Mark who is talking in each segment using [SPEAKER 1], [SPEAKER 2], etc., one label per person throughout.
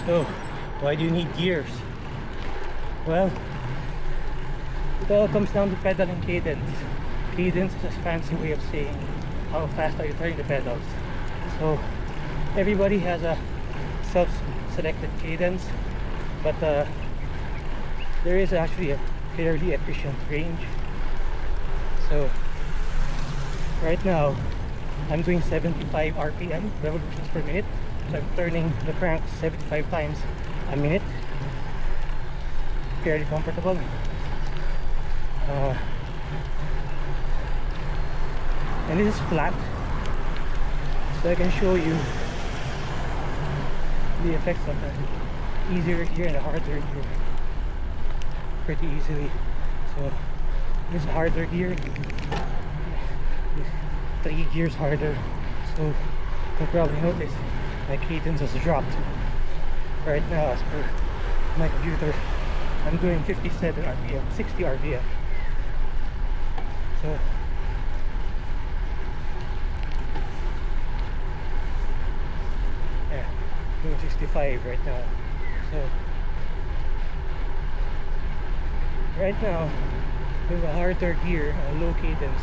[SPEAKER 1] So, why do you need gears? Well, it all comes down to pedaling cadence. Cadence is a fancy way of saying how fast are you turning the pedals. So, everybody has a self-selected cadence, but there is actually a fairly efficient range. So, right now, I'm doing 75 RPM, revolutions per minute. So I'm turning the crank 75 times a minute. Fairly comfortable. And this is flat, so I can show you the effects of an easier gear and a harder gear pretty easily. So this harder gear, 3 gears harder, so you'll probably notice my cadence has dropped. Right now, as per my computer, I'm doing 57 RPM, 60 RPM. So yeah, doing 65 right now. So right now, with a harder gear, a low cadence,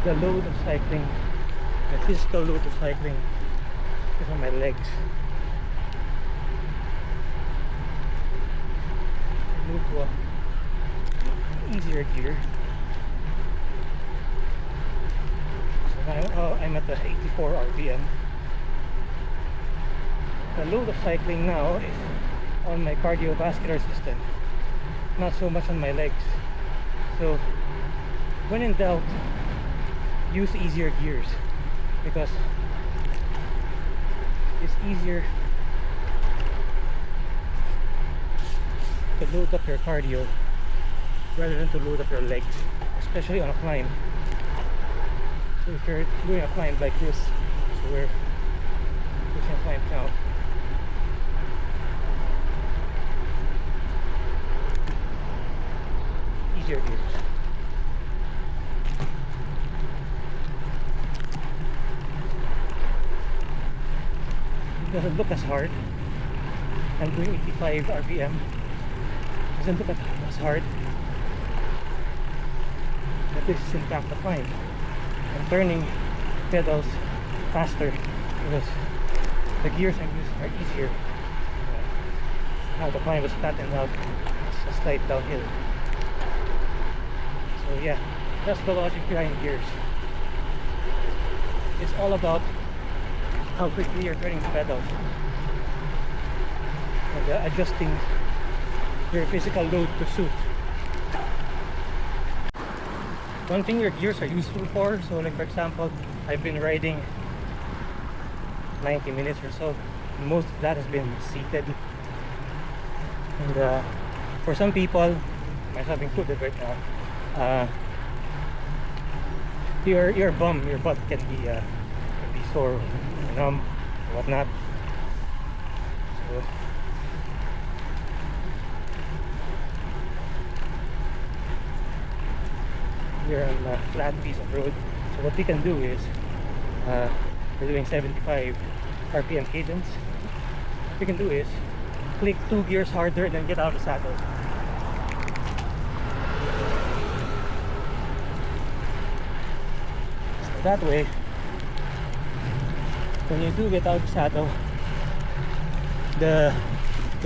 [SPEAKER 1] the load of cycling, the physical load of cycling is on my legs. I move to a easier gear. So now I'm at the 84 RPM. The load of cycling now is on my cardiovascular system, not so much on my legs. So when in doubt, use easier gears, because it's easier to load up your cardio rather than to load up your legs, especially on a climb. So if you're doing a climb like this, so we're pushing a climb now, easier gears. It doesn't look as hard. I'm doing 85 RPM. Doesn't look as hard. But this is in fact the climb. I'm turning pedals faster because the gears I'm using are easier. Now the climb is flattened out. It's a slight downhill. So yeah, that's the logic behind gears. It's all about how quickly you're turning the pedals and adjusting your physical load to suit. One thing your gears are useful for, so like for example, I've been riding 90 minutes or so. Most of that has been seated. And for some people, myself included right now, your bum, your butt can be sore, numb, or whatnot. So we're on a flat piece of road. So what we can do is, we're doing 75 RPM cadence. What we can do is click 2 gears harder and then get out of the saddle. So that way, when you do get out of the saddle, the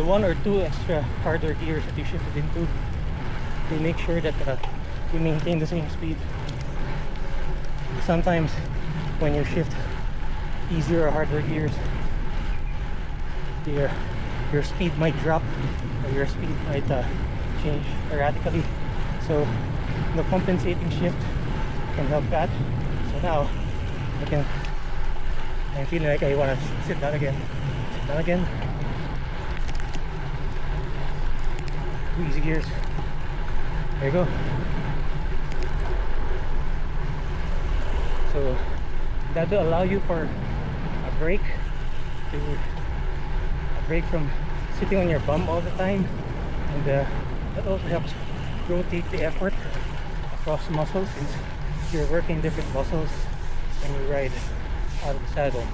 [SPEAKER 1] 1 or 2 extra harder gears that you shifted into, they make sure that you maintain the same speed. Sometimes when you shift easier or harder gears, your speed might drop or your speed might change erratically. So the compensating shift can help that. So now I'm feeling like I want to sit down again. Sit down again. Easy gears. There you go. So that will allow you for a break from sitting on your bum all the time, and that also helps rotate the effort across muscles, since you're working different muscles when you ride out of the saddle.